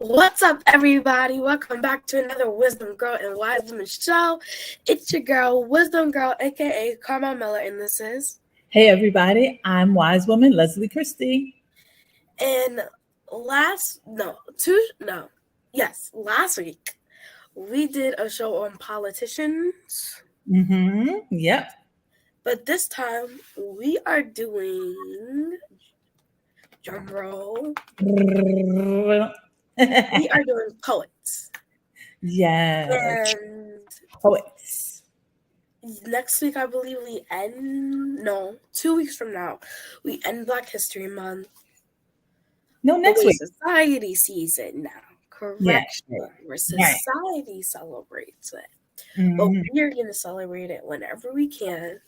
What's up, everybody? Welcome back to another Wisdom Girl and Wise Woman show. It's your girl, Wisdom Girl, aka Carmel Miller, and this is. Hey everybody, I'm Wise Woman Leslie Christie. And last week we did a show on politicians. Yep. But this time we are doing drum roll. We are doing poets. Yes. And poets. Next week, I believe 2 weeks from now, we end Black History Month. No, next week. Society sees it now. Correction. Yeah. Where society celebrates it. But we're going to celebrate it whenever we can.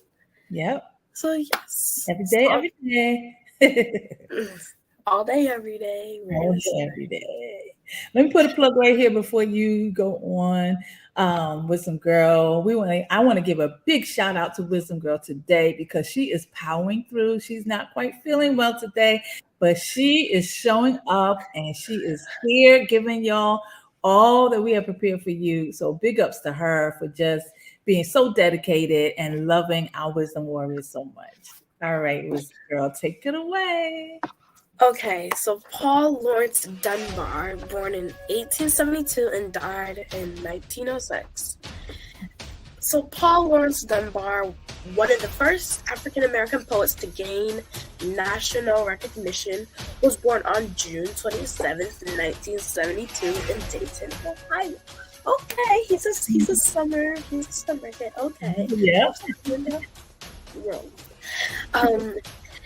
Yep. So, yes. Every day, every day. All day, every day. All day, every day. Let me put a plug right here before you go on. Wisdom Girl. I want to give a big shout out to Wisdom Girl today because she is powering through. She's not quite feeling well today, but she is showing up and she is here giving y'all all that we have prepared for you. So big ups to her for just being so dedicated and loving our Wisdom Warriors so much. All right, Wisdom Girl, take it away. Okay, so Paul Laurence Dunbar, born in 1872 and died in 1906. So Paul Laurence Dunbar, one of the first African-American poets to gain national recognition, was born on June 27th, 1972 in Dayton, Ohio. Okay, he's a summer hit. Okay. Yeah.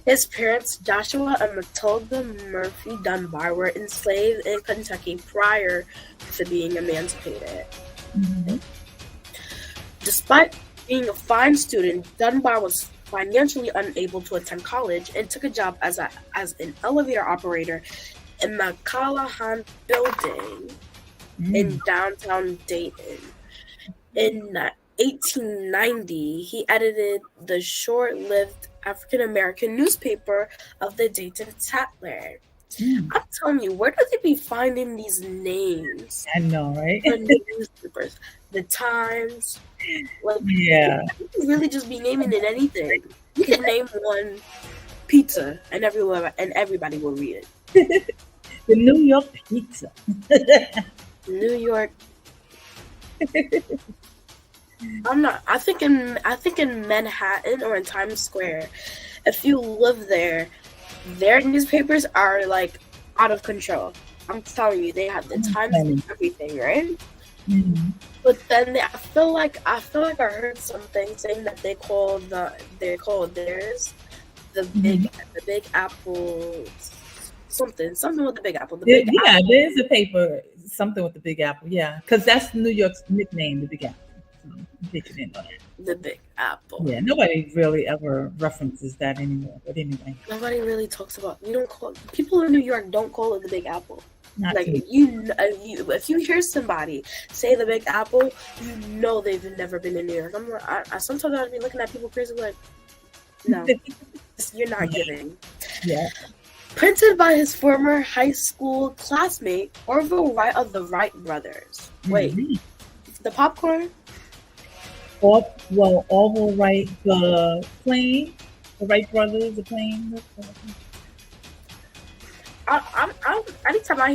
His parents, Joshua and Matilda Murphy Dunbar, were enslaved in Kentucky prior to being emancipated. Despite being a fine student, Dunbar was financially unable to attend college and took a job as an elevator operator in the Callahan Building in downtown Dayton. In 1890, he edited the short-lived African-American newspaper of the Dayton Tatler. I'm telling you, where do they be finding these names? I know, right? The newspapers, the Times. Yeah. You can really just be naming it anything. You can name one pizza, and everybody will read it. The New York pizza. New York. I think in Manhattan or in Times Square, if you live there, their newspapers are like out of control. I'm telling you, they have the Times and everything, right? But then I feel like I heard something saying that they call theirs the Big Apple something with the Big Apple. There's a paper something with the Big Apple. Yeah, because that's New York's nickname, the Big Apple. The Big Apple. Yeah, nobody really ever references that anymore. But anyway, nobody really talks about. People in New York don't call it the Big Apple. Not like if you hear somebody say the Big Apple, you know they've never been in New York. I sometimes I'd be looking at people crazy like, no, you're not giving. Yeah. Printed by his former high school classmate Orville Wright of the Wright brothers. Wait, the popcorn. Orville Wright, the plane, the Wright brothers, the plane. Anytime I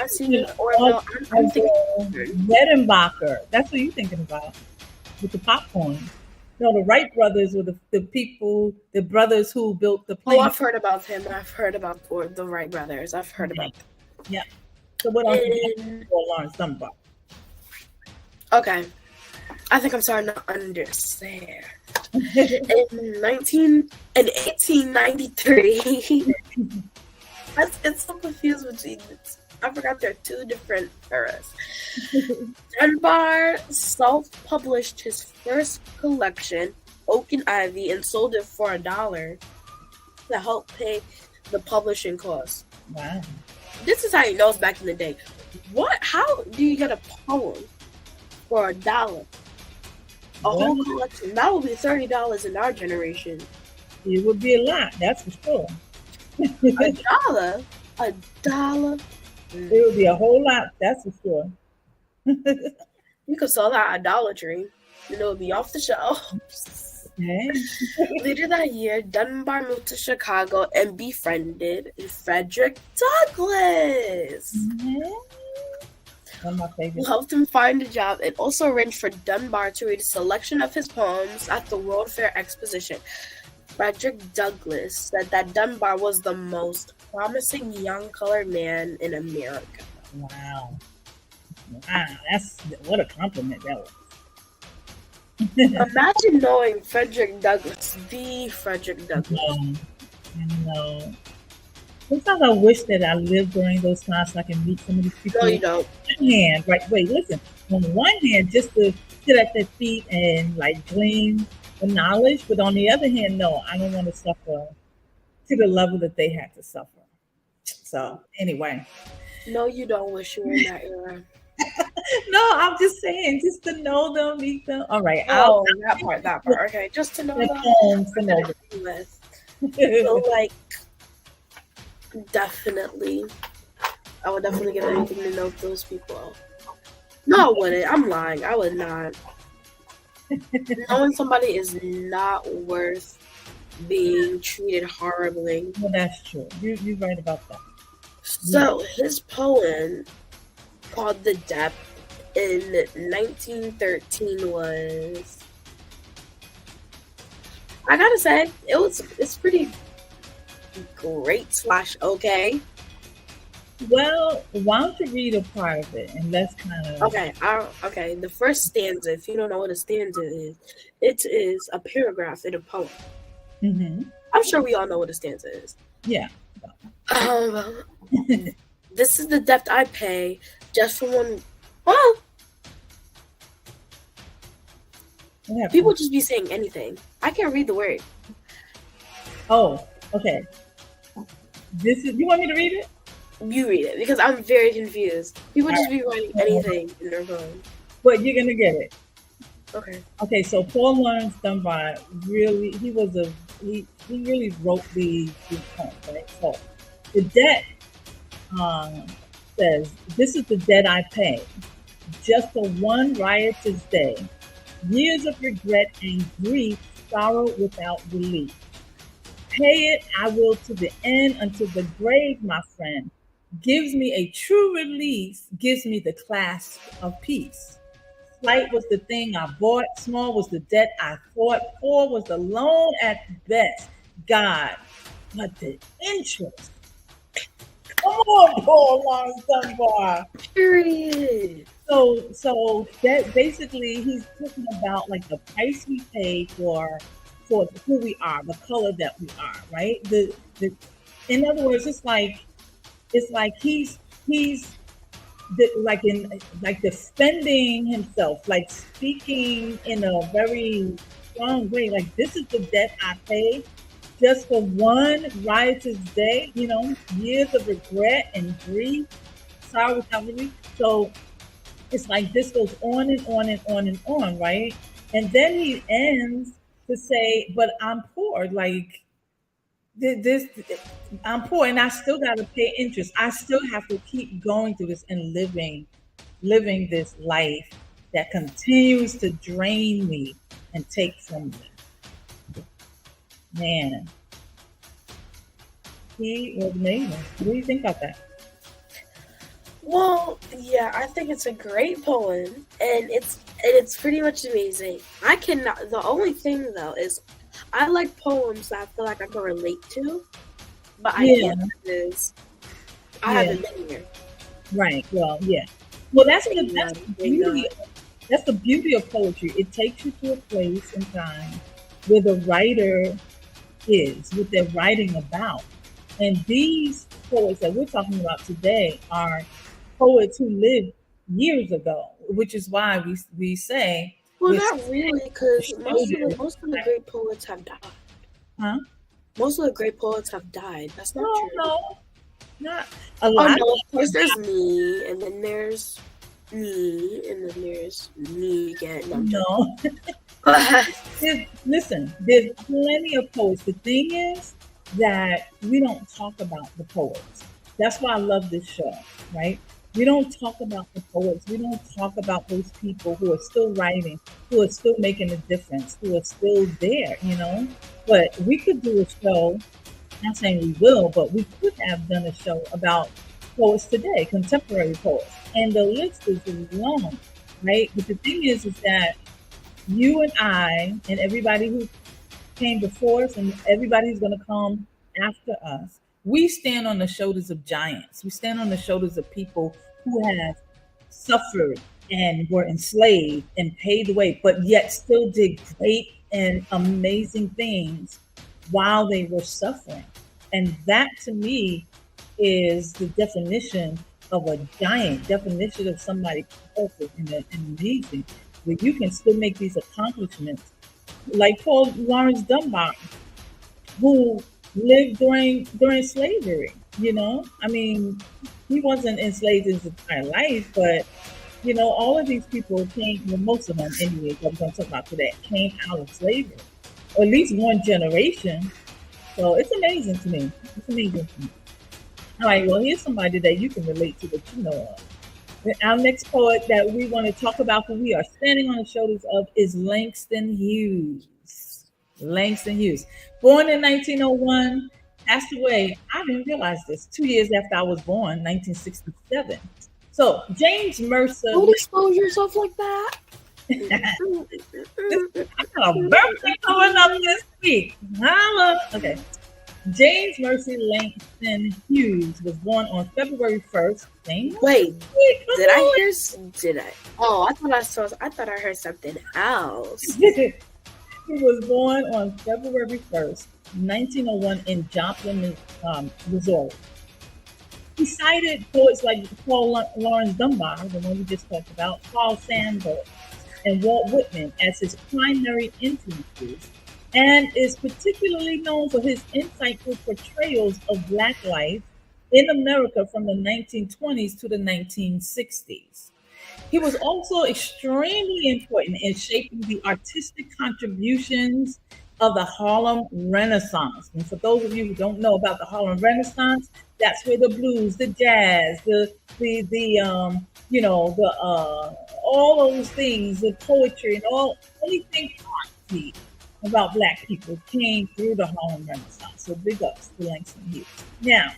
see Orville, I'm thinking Redenbacher. That's what you're thinking about with the popcorn. No, the Wright brothers were the brothers who built the plane. Oh, I've heard about him. I've heard about the Wright brothers. I've heard about them. Yeah. So what else is Lawrence Dunbar? Okay. I think I'm starting to understand. In 1893, it's so confused between this. I forgot there are two different eras. Dunbar self-published his first collection, Oak and Ivy, and sold it for $1 to help pay the publishing costs. Wow. This is how you know it's back in the day. How do you get a poem for $1? A whole collection. That would be $30 in our generation. It would be a lot, that's for sure. $1? $1? It would be a whole lot, that's for sure. You could sell that idolatry, and it would be off the shelves. Okay. Later that year, Dunbar moved to Chicago and befriended Frederick Douglass, One of my who favorites. helped him find a job and also arranged for Dunbar to read a selection of his poems at the World Fair Exposition. Frederick Douglass said that Dunbar was the most promising young colored man in America. Wow. Wow, that's what a compliment that was. Imagine knowing Frederick Douglass, the Frederick Douglass. I know. Sometimes I wish that I lived during those times so I can meet some of these people. No, you don't. On one hand, right? Wait, listen. On one hand, just to sit at their feet and like glean the knowledge, but on the other hand, no, I don't want to suffer to the level that they had to suffer. So anyway. No, you don't wish you were in that era. No, I'm just saying, just to know them, meet them. All right. Oh, that part. Okay, just to know them. So, like, definitely, I would definitely give anything to know those people. No, I wouldn't. I'm lying. I would not. Knowing somebody is not worth being treated horribly. Well, that's true. You're right about that. So his poem called "The Depth" in 1913 was, I gotta say, it's pretty great / okay. Well, why don't you read a part of it and let's kind of Okay. The first stanza, if you don't know what a stanza is, it is a paragraph in a poem. I'm sure we all know what a stanza is. Yeah. This is the depth I pay just for one. Well, people just be saying anything. I can't read the word. Oh, okay. You want me to read it? You read it, because I'm very confused. People just be writing anything in their phone. But you're gonna get it. Okay. Okay, so Paul Laurence Dunbar really he really wrote these poems, right? So the debt says, "This is the debt I pay, just for one riotous day. Years of regret and grief, sorrow without relief. Pay it I will to the end, until the grave, my friend. Gives me a true release, gives me the clasp of peace. Slight was the thing I bought, small was the debt I fought, poor was the loan at best. God, but the interest." Come on, Paul Laurence Dunbar. Period. So that basically he's talking about like the price we pay for who we are, the color that we are, right? In other words, it's like he's defending himself, like speaking in a very strong way. Like, this is the debt I pay just for one riotous day, years of regret and grief, sorrow without relief. So it's like this goes on and on and on and on, right? And then he ends to say, "But I'm poor, like this, I'm poor and I still got to pay interest. I still have to keep going through this and living this life that continues to drain me and take from me." Man, he was amazing. What do you think about that? Well, yeah, I think it's a great poem, and it's pretty much amazing. I cannot. The only thing though is, I like poems that I feel like I can relate to, but I can't because I haven't been here. Right. Well, yeah. Well, that's the beauty. That's the beauty of poetry. It takes you to a place in time where the writer is, what they're writing about. And these poets that we're talking about today are poets who lived years ago, which is why we say. Well, not really, because most of the great poets have died. Huh? Most of the great poets have died. That's not true. No, not a lot. Oh, no, of course, there's me, and then there's me, and then there's me again. No. Listen, there's plenty of poets. The thing is that we don't talk about the poets. That's why I love this show, right? We don't talk about the poets. We don't talk about those people who are still writing, who are still making a difference, who are still there, you know? But we could do a show, not saying we will, but we could have done a show about poets today, contemporary poets. And the list is long, right? But the thing is that you and I and everybody who came before us and everybody who's going to come after us, we stand on the shoulders of giants. We stand on the shoulders of people who have suffered and were enslaved and paid the way, but yet still did great and amazing things while they were suffering. And that to me is the definition of a giant, definition of somebody perfect and amazing, where you can still make these accomplishments. Like Paul Lawrence Dunbar, who lived during slavery. You know, I mean, he wasn't enslaved his entire life, but you know, all of these people came, well, most of them anyway, that we're going to talk about today, came out of slavery, or at least one generation. So it's amazing to me. It's amazing to me. All right, well, here's somebody that you can relate to that you know of. Our next poet that we want to talk about, who we are standing on the shoulders of, is Langston Hughes. Langston Hughes, born in 1901, passed away, I didn't realize this, 2 years after I was born, 1967. So James Mercer. Don't expose yourself like that. I got a birthday coming up this week. Okay. James Mercy Langston Hughes was born on February 1st. Wait, did I hear? Did I? Oh, I thought I heard something else. He was born on February 1st, 1901 in Joplin, Missouri. He cited poets like Paul Lawrence Dunbar, the one we just talked about, Carl Sandburg, and Walt Whitman as his primary influences, and is particularly known for his insightful portrayals of Black life in America from the 1920s to the 1960s. He was also extremely important in shaping the artistic contributions of the Harlem Renaissance. And for those of you who don't know about the Harlem Renaissance, that's where the blues, the jazz, all those things, the poetry and anything artsy about Black people came through the Harlem Renaissance. So big ups to Langston Hughes. Now,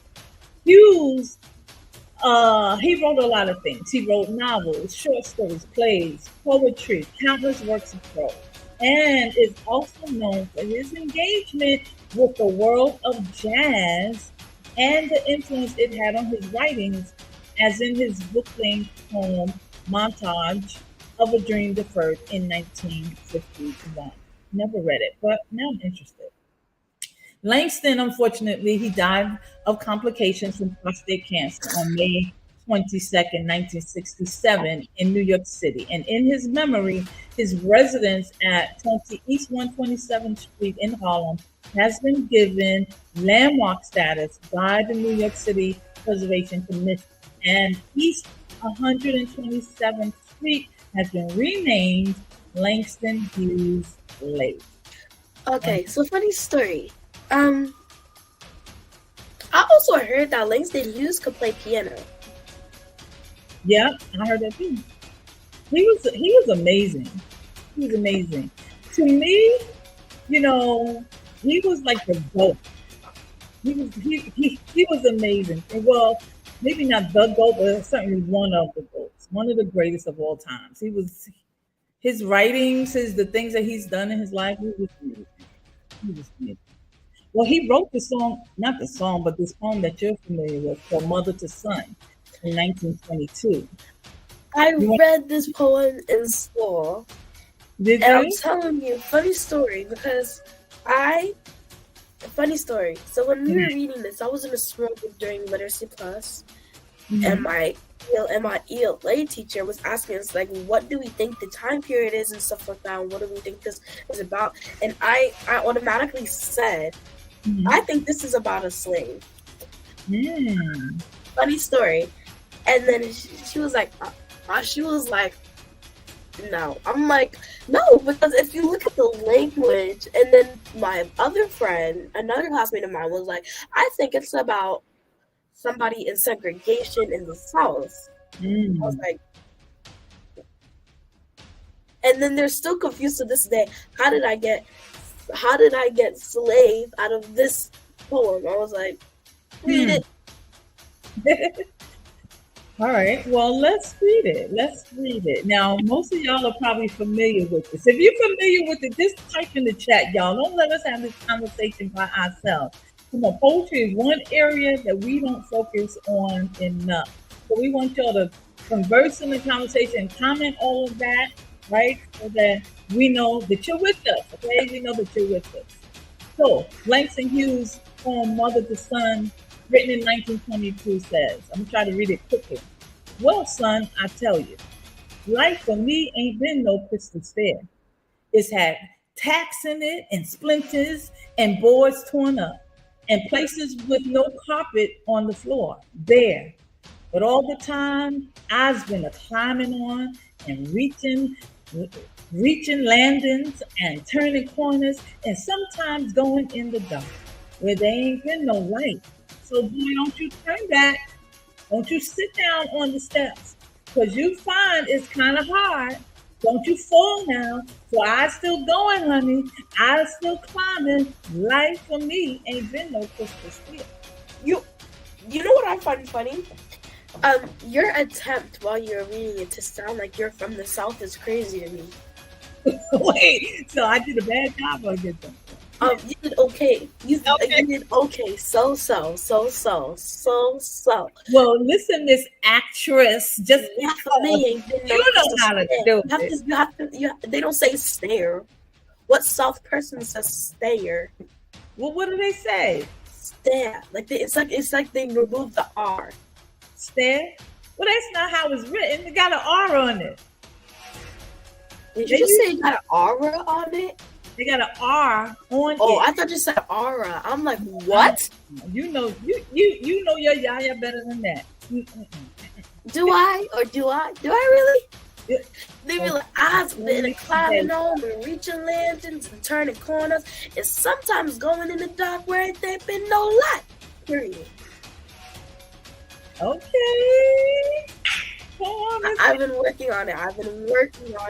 Hughes, he wrote a lot of things. He wrote novels, short stories, plays, poetry, countless works of prose, and is also known for his engagement with the world of jazz and the influence it had on his writings, as in his book-length poem, Montage of a Dream Deferred in 1951. Never read it, but now I'm interested. Langston, unfortunately, he died of complications from prostate cancer on May 22nd, 1967 in New York City. And in his memory, his residence at 20 East 127th Street in Harlem has been given landmark status by the New York City Preservation Commission. And East 127th Street has been renamed Langston Hughes Lake. Okay, so funny story. I also heard that Langston Hughes could play piano. Yeah, I heard that too. He was amazing. He was amazing. To me, you know, he was like the GOAT. He was amazing. Well, maybe not the GOAT, but certainly one of the GOATs, one of the greatest of all times. His writings, the things that he's done in his life, he was amazing. Well, he wrote the song, not the song, but this poem that you're familiar with, called Mother to Son, in 1922. I read this poem in school. Did and you? I'm telling you, funny story. So when we were reading this, I was in a small group during Literacy Plus, and my ELA teacher was asking us, like, what do we think the time period is and stuff like that, and what do we think this is about? And I automatically said, I think this is about a slave. Funny story. And then she was like, no. I'm like, no, because if you look at the language, and then my other friend, another classmate of mine, was like, I think it's about somebody in segregation in the South. I was Mm. like, and then they're still confused to this day. How did I get slave out of this poem? I was like, read Hmm. it. All right. Well, let's read it. Let's read it. Now, most of y'all are probably familiar with this. If you're familiar with it, just type in the chat, y'all. Don't let us have this conversation by ourselves. Come on, poetry is one area that we don't focus on enough. So we want y'all to converse in the conversation, comment all of that, right? So that we know that you're with us, okay? We know that you're with us. So, Langston Hughes' poem Mother to Son, written in 1922, says, I'm going to try to read it quickly. Well, son, I tell you, life for me ain't been no crystal stair. It's had tacks in it and splinters and boards torn up and places with no carpet on the floor, bare. But all the time, I've been a climbing on and reaching landings and turning corners and sometimes going in the dark where there ain't been no light. So boy, don't you turn back. Don't you sit down on the steps. Because you find it's kind of hard. Don't you fall now. So I still going, honey. I still climbing. Life for me ain't been no crystal sphere. You know what I find funny? Your attempt while you're reading it to sound like you're from the South is crazy to me. Wait, so I did a bad job or good job? You did okay. You Okay. did okay. So. Well, listen, Miss Actress, just Yeah, for me, ain't been no you know crystal how to stare. do it. They don't say stare. What South person says stare? Well, what do they say? Stare. It's like they removed the R. Stare? Well, that's not how it's written. It got an R on it. Did you just say it got an aura on it? They got an R on it. Oh, I thought you said aura. I'm like, what? You know your Yaya better than that. Do I really? Yeah. They be like, I've been climbing on and reaching lanterns and turning corners and sometimes going in the dark where there been no light. Period. Okay. Come on, Miss- I've been working on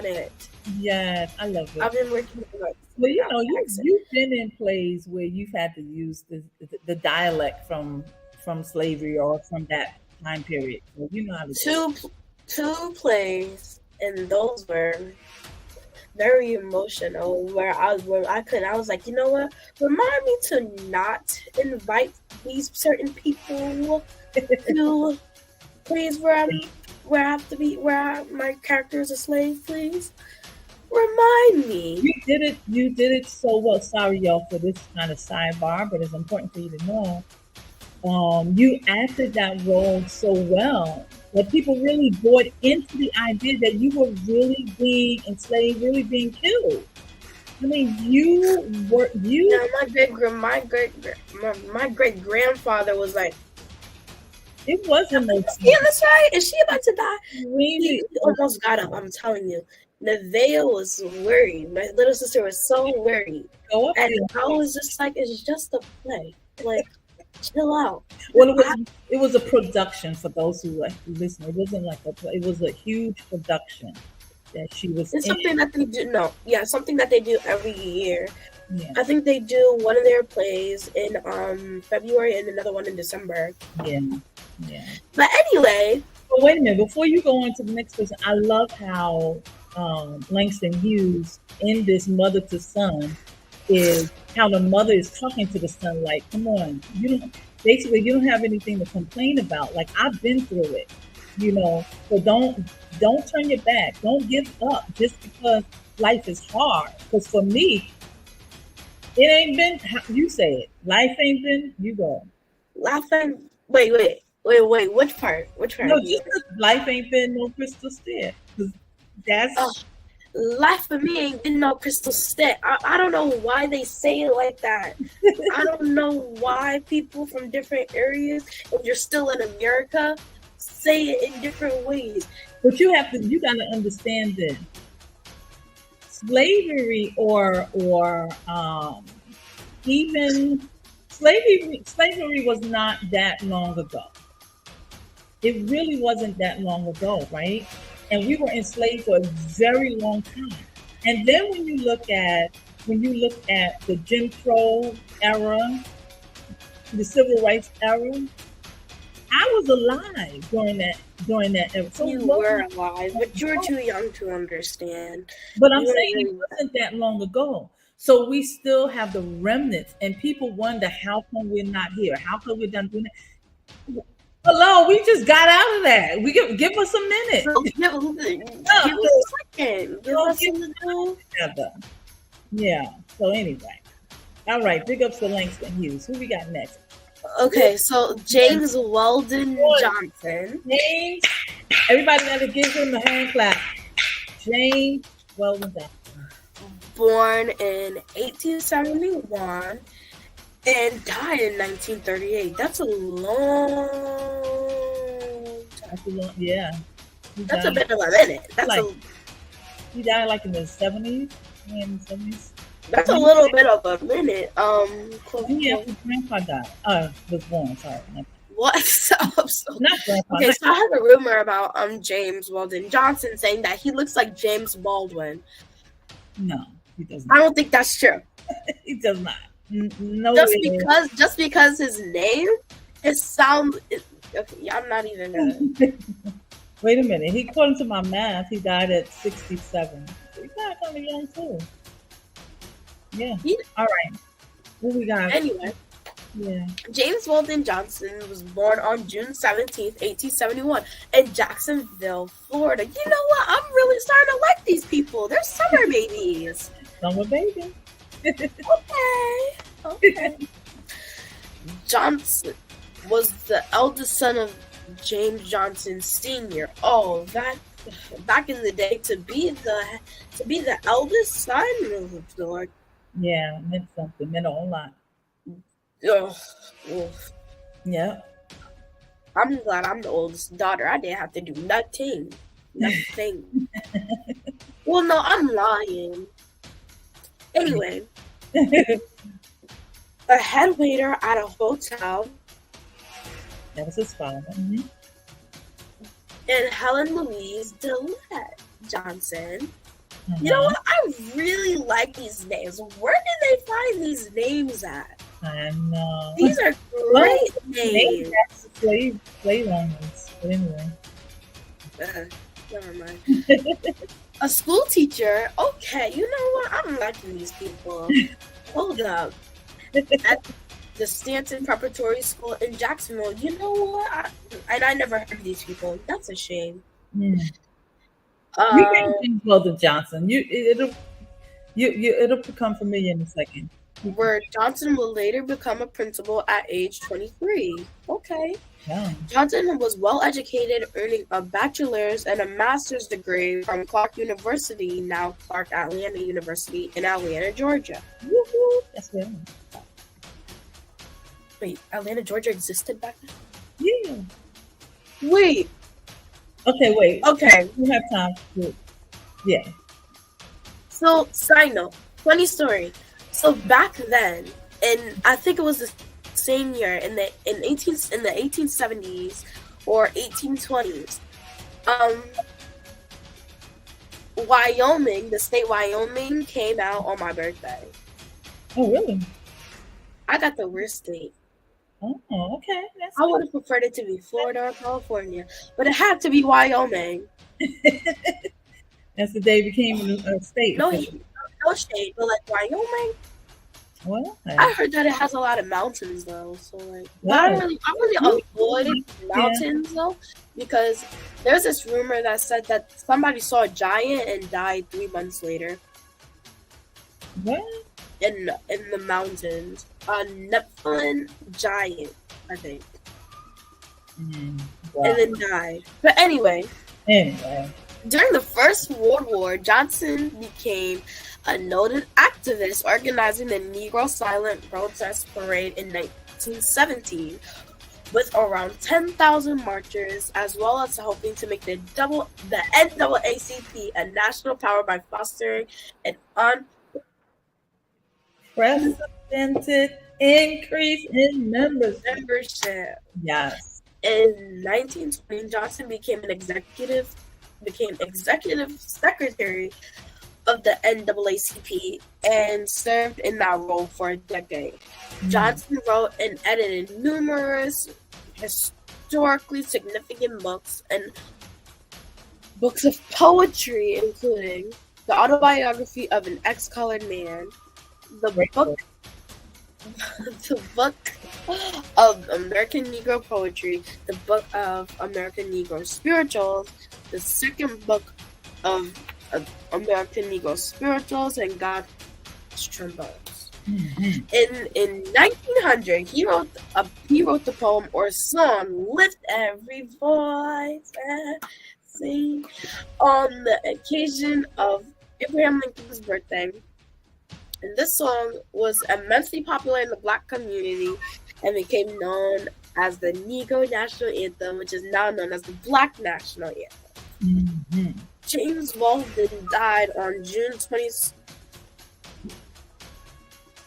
it. Yes, I love it. I've been working on it. Well, you know, you've been in plays where you've had to use the dialect from slavery or from that time period. So you know how to do it. Two plays, and those were very emotional. Where I was like, you know what? Remind me to not invite these certain people to plays where my character is a slave, please. Remind me. You did it so well. Sorry, y'all, for this kind of sidebar, but it's important for you to know. You acted that role so well that people really bought into the idea that you were really being enslaved, really being killed. I mean, My great grandfather was like, it wasn't no yeah, that's right. Is she about to die? really. He almost got up. I'm telling you. Nevaeh was worried. My little sister was so worried. Go up And there. I was just like, it's just a play. Like, chill out. Well, it was a production for those who listen. It wasn't like a play. It was a huge production that she was It's in. something that they do. No, yeah, something that they do every year. Yeah, I think they do one of their plays in February and another one in December. yeah, yeah. But anyway, But wait a minute. Before you go on to the next person, I love how Langston Hughes in this mother to son is how the mother is talking to the son like, come on, you don't have anything to complain about. Like, I've been through it, so don't turn your back. Don't give up just because life is hard. Because for me, it ain't been, you say it, life ain't been, you go. laughing. Wait. Which part? No, just life ain't been no crystal stair. That's Life for me ain't been no crystal step. I don't know why they say it like that. I don't know why people from different areas, if you're still in America, say it in different ways. But you gotta understand this. Slavery or even slavery was not that long ago. It really wasn't that long ago, right? And we were enslaved for a very long time. And then when you look at the Jim Crow era, the civil rights era, I was alive during that era. So it You wasn't were alive, but you were too young to understand. But I'm You weren't saying it really. wasn't that long ago. So we still have the remnants, and people wonder how come we're not here? How come we're done doing that? Hello, we just got out of that. We give us a minute. So give us No, a second. Give don't us get a little. together. Yeah. So anyway, all right. Big ups to Langston Hughes. Who we got next? Okay, so James Weldon Johnson. James. Everybody got to give him a hand clap. James Weldon Johnson. Born in 1871 and died in 1938. That's a long time. Yeah. That's a bit of a minute. He died like in the 70s. In the 70s. That's a little bit of a minute. Yeah, his grandpa died. Was born. Sorry. What? So, Not grandpa. okay, so I have a rumor about James Weldon Johnson saying that he looks like James Baldwin. No, he does I not. don't think that's true. He does not. No Just because his name, it sounds. Okay, I'm not even gonna. Wait a minute. According to my math, he died at 67. He died kind of young too. Yeah. All right. What we got? Anyway. Yeah. James Weldon Johnson was born on June 17th, 1871 in Jacksonville, Florida. You know what? I'm really starting to like these people. They're summer babies. Summer baby. Okay. Johnson was the eldest son of James Johnson Sr. Oh, that back in the day to be the eldest son of the Lord. Yeah, meant something. Meant a whole lot. Oh. Yeah. I'm glad I'm the oldest daughter. I didn't have to do nothing. Well, no, I'm lying. Anyway, a head waiter at a hotel. That was his father. Mm-hmm. And Helen Louise DeLette Johnson. Mm-hmm. You know what? I really like these names. Where did they find these names at? I know. These are great names. Slave owners. But anyway. Never mind. A school teacher. Okay, you know what? I'm liking these people. Hold up. At the Stanton Preparatory School in Jacksonville. You know what? I never heard of these people. That's a shame. You can think Weldon Johnson. It'll become familiar in a second. Where Johnson will later become a principal at age 23. Okay. Yeah. Johnson was well educated, earning a bachelor's and a master's degree from Clark University, now Clark Atlanta University in Atlanta, Georgia. Woo-hoo. That's good. Wait, Atlanta, Georgia existed back then? Yeah. Wait. Okay, wait. Okay. We have time to. Yeah. So, side note, funny story. So back then, and I think it was the same year in the 1870s or 1820s, Wyoming, the state Wyoming, came out on my birthday. Oh, really? I got the worst date. Oh, okay. I would have preferred it to be Florida or California, but it had to be Wyoming. That's the day it became a state. No shade, but like Wyoming. Well, I heard that it has a lot of mountains though, so like I really avoid mountains though, because there's this rumor that said that somebody saw a giant and died 3 months later. What? In the mountains, a Nephilim giant, I think, wow. and then died. But anyway. During the First World War, Johnson became a noted activist, organizing the Negro Silent Protest Parade in 1917 with around 10,000 marchers, as well as hoping to make the NAACP a national power by fostering an unprecedented increase in membership. Yes. In 1920, Johnson became executive secretary of the NAACP and served in that role for a decade. Johnson wrote and edited numerous historically significant books and books of poetry, including The Autobiography of an Ex-Colored Man, the book of American Negro Poetry, the Book of American Negro Spirituals, the second book of American Negro Spirituals, and God's Trombones. In 1900, he wrote the poem or song "Lift Every Voice and Sing" on the occasion of Abraham Lincoln's birthday. And this song was immensely popular in the Black community and became known as the Negro National Anthem, which is now known as the Black National Anthem. James Walden died on June 20th.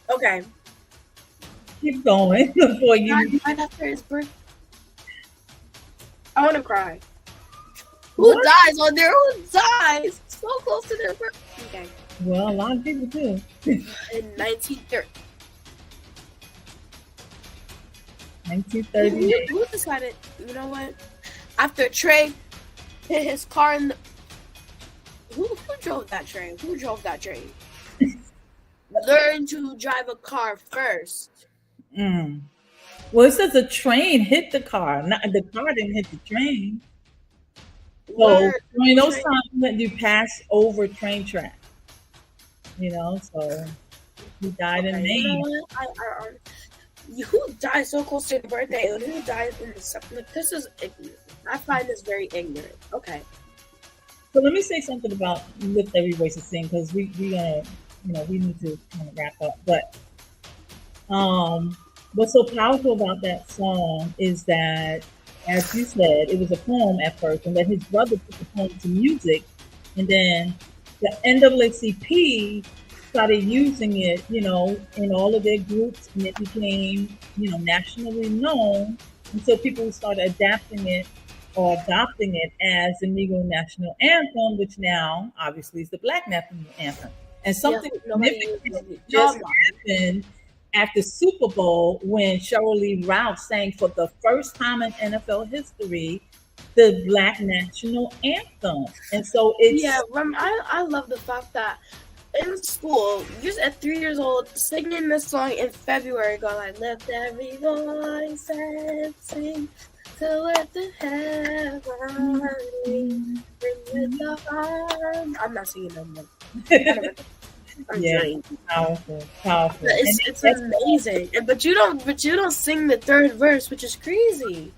Okay. Keep going before you. Right after his birthday. I want to cry. Who dies on there? Who dies so close to their birthday? Okay. Well, a lot of people do. In 1930. 1938. Who decided, you know what? After Trey hit his car in the... Who drove that train? Who drove that train? Learn to drive a car first. Well, it says a train hit the car. Not the car didn't hit the train. So during those times that you pass over train track, you know, so he died in Maine. You know what? Who died so close to your birthday and who died in the like, this is ignorant. I find this very ignorant. Okay. So let me say something about Lift Every Voice and Sing, because we gonna, you know, we need to kind of wrap up. But what's so powerful about that song is that, as you said, it was a poem at first, and then his brother put the poem to music, and then the NAACP started using it, you know, in all of their groups, and it became, you know, nationally known. And so people started adapting it or adopting it as the Negro National Anthem, which now obviously is the Black National Anthem. And something significant just happened at the Super Bowl when Cheryl Lee Ralph sang for the first time in NFL history the Black National Anthem. And so it's... Yeah, I love the fact that in school, just at 3 years old, singing this song in February, going like, lift every voice and sing to lift the heaven, bring with the arm. I'm not singing no more. Powerful. It's amazing. But you don't sing the third verse, which is crazy.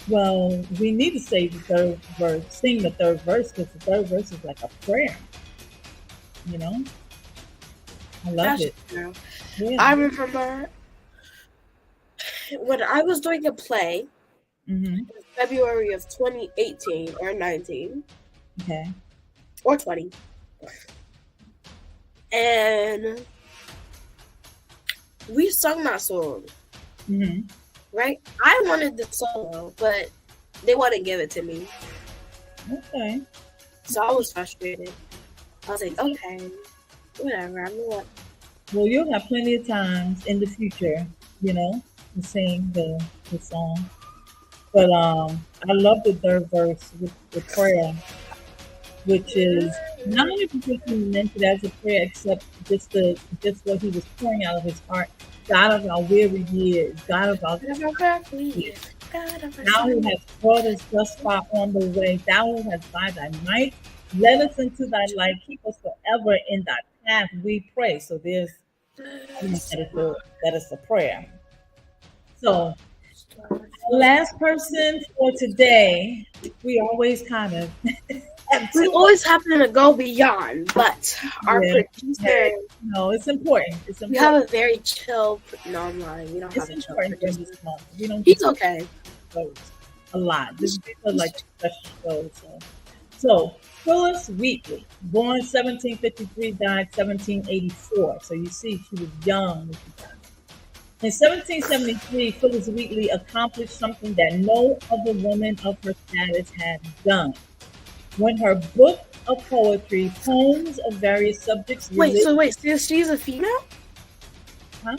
Well, we need to say the third verse, sing the third verse, because the third verse is like a prayer. You know, I love it. Yeah. I remember when I was doing a play in February of 2018 or 19, or 20, and we sung that song. Right? I wanted the solo, but they wouldn't give it to me. Okay. So I was frustrated. I was like, okay, whatever. I'm what. Well, you'll have plenty of times in the future, you know, to sing the song. But I love the third verse with the prayer, which is not only because he meant it as a prayer, except just what he was pouring out of his heart. God of our weary years, God of our years. Thou who hast brought us thus far on the way, thou who hast by thy might led us into thy light, keep us forever in thy path, we pray. So there's that is a prayer. So last person for today, we always kind of we always happen to go beyond, but our producer. No, it's important. It's important. We have a very chill. No, I'm lying. We don't have a chill producer. We don't. He's okay. A lot. This is like special shows. So Phyllis Wheatley, born 1753, died 1784. So you see, she was young when she died. In 1773, Phyllis Wheatley accomplished something that no other woman of her status had done. When her book of poetry, poems of various subjects, So she's a female? Huh?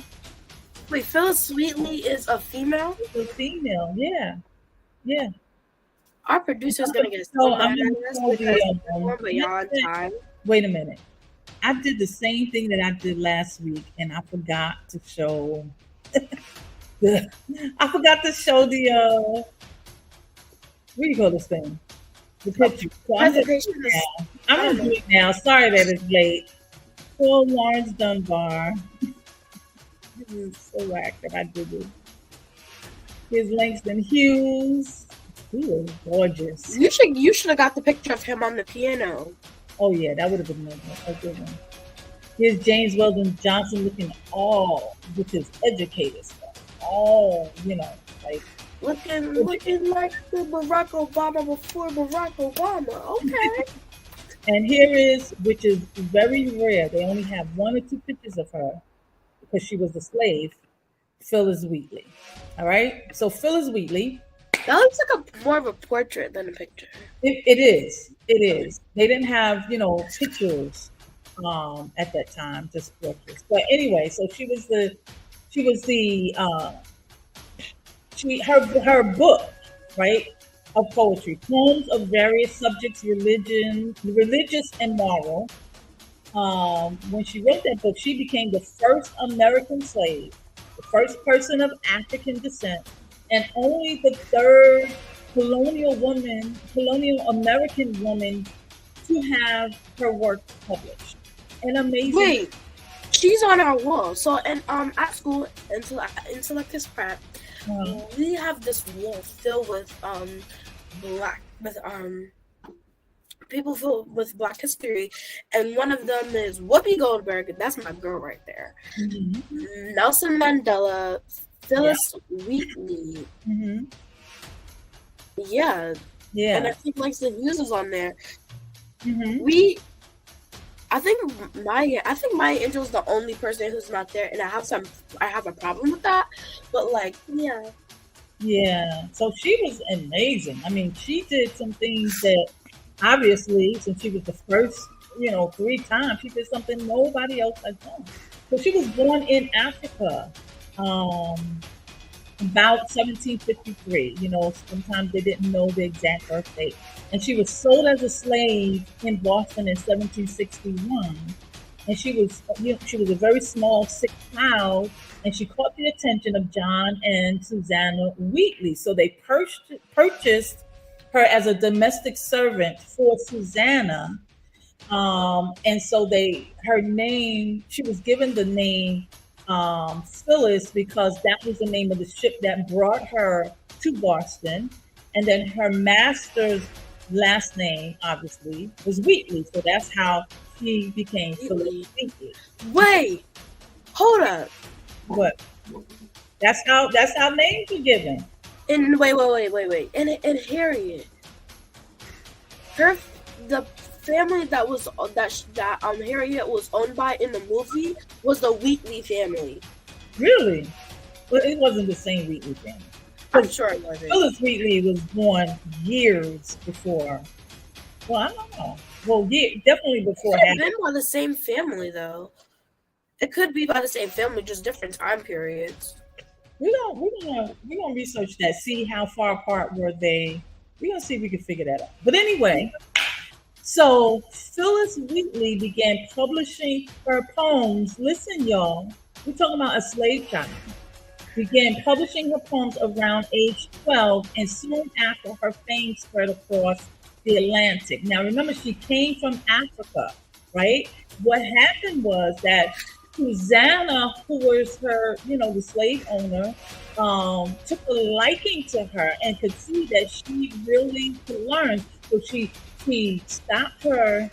Wait, Phyllis Wheatley is a female? A female, yeah. Our producer's gonna get so mad at us because we're beyond time. Wait a minute. I did the same thing that I did last week, and I forgot to show. I forgot to show the what do you call this thing? The picture. So I'm gonna do it now. Sorry that it's late. Poor Lawrence Dunbar. This is so whack that I did this. Here's Langston Hughes. He was gorgeous. You should have got the picture of him on the piano. Oh yeah, that would have been a good one. Here's James Weldon Johnson looking all with his educated stuff. All, like looking like the Barack Obama before Barack Obama. Okay. And here is, which is very rare, they only have one or two pictures of her because she was a slave, Phyllis Wheatley. All right. So Phyllis Wheatley. That looks like more of a portrait than a picture. It is. They didn't have, pictures at that time, just portraits. But anyway, so her book, right, of poetry, poems of various subjects, religious and moral. When she wrote that book, she became the first American slave, the first person of African descent, and only the third colonial American woman to have her work published. An amazing. Wait, she's on our wall. So, and at school, Intellectus Prep, we have this wall filled with people filled with Black history, and one of them is Whoopi Goldberg. That's my girl right there. Mm-hmm. Nelson Mandela, Phyllis Wheatley. Mm-hmm. Yeah. And I think Langston Hughes is on there. Mm-hmm. I think Maya Angelou is the only person who's not there, and I have a problem with that. But yeah. So she was amazing. I mean, she did some things that obviously, since she was the first, 3 times, she did something nobody else had done. So she was born in Africa. About 1753, sometimes they didn't know the exact birth date. And she was sold as a slave in Boston in 1761. And she was a very small, sick child, and she caught the attention of John and Susanna Wheatley. So they purchased her as a domestic servant for Susanna. And so she was given the name Phyllis because that was the name of the ship that brought her to Boston. And then her master's last name, obviously, was Wheatley. So that's how she became Phyllis Wheatley. Wait, hold up. What? That's how names were given. And wait. And Harriet, the family that Harriet was owned by in the movie was the Wheatley family. Really? Well, it wasn't the same Wheatley family. I'm sure it wasn't. Phyllis Wheatley was born years before. Well, I don't know. Well, definitely before. It could have been by the same family, though. It could be by the same family, just different time periods. We're gonna research that. See how far apart were they. We're gonna see if we can figure that out. But anyway. So Phyllis Wheatley began publishing her poems. Listen, y'all, we're talking about a slave child. Began publishing her poems around age 12, and soon after, her fame spread across the Atlantic. Now, remember, she came from Africa, right? What happened was that Susanna, who was her, the slave owner, took a liking to her and could see that she really could learn. So she stopped her,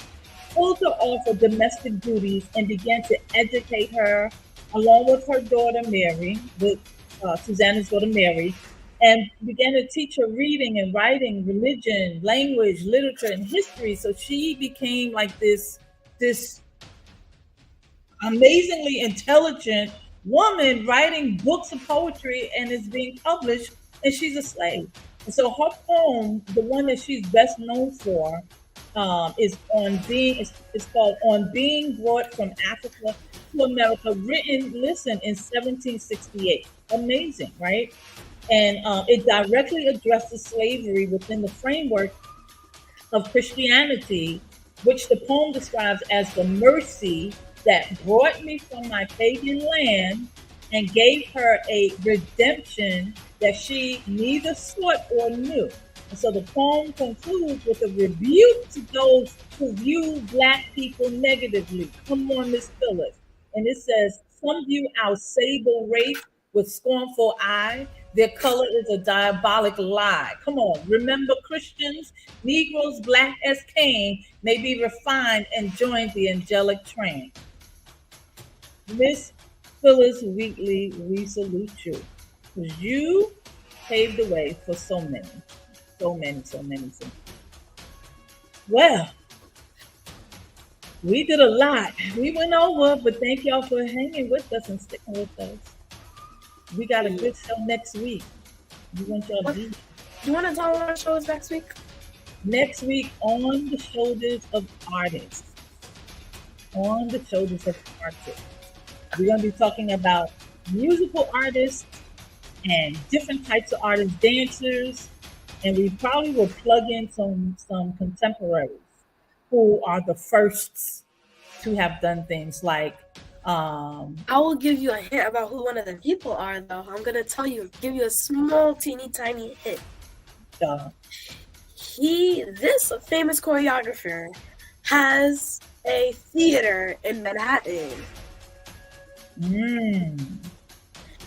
pulled her off of domestic duties, and began to educate her along with her daughter Mary, with Susanna's daughter Mary, and began to teach her reading and writing, religion, language, literature, and history. So she became like this amazingly intelligent woman writing books of poetry and is being published, and she's a slave. And so her poem, the one that she's best known for, is on being. It's called "On Being Brought from Africa to America," written, listen, in 1768. Amazing, right? And it directly addresses slavery within the framework of Christianity, which the poem describes as the mercy that brought me from my pagan land and gave her a redemption that she neither sought or knew. And so the poem concludes with a rebuke to those who view Black people negatively. Come on, Miss Phyllis. And it says, some view our sable race with scornful eye. Their color is a diabolic lie. Come on, remember Christians, Negroes, Black as Cain, may be refined and join the angelic train. Miss Phyllis Wheatley, we salute you. Because you paved the way for so many. Well, we did a lot. We went over, but thank y'all for hanging with us and sticking with us. We got a good show next week. We want y'all to be. You want to tell what our show is next week? Next week, On the Shoulders of Artists. On the Shoulders of Artists. We're going to be talking about musical artists and different types of artists, dancers, and we probably will plug in some contemporaries who are the firsts to have done things like I will give you a hint about who one of the people are, though. I'm gonna give you a small, teeny, tiny hint. This famous choreographer has a theater in Manhattan,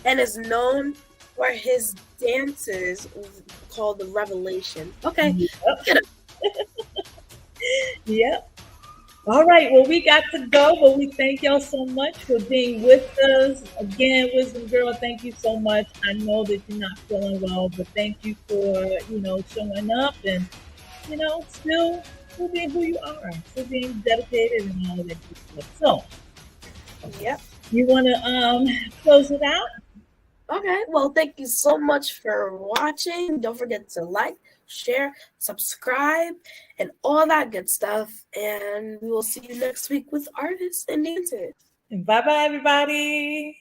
and is known for his dances called the Revelation. Okay. Yep. Yep. All right, well, we got to go, but we thank y'all so much for being with us. Again, Wisdom Girl, thank you so much. I know that you're not feeling well, but thank you for, showing up and, still being who you are, still being dedicated and all of that good stuff. So, yep. You want to close it out? Okay, well, thank you so much for watching. Don't forget to like, share, subscribe, and all that good stuff. And we will see you next week with artists and dancers. And bye-bye, everybody.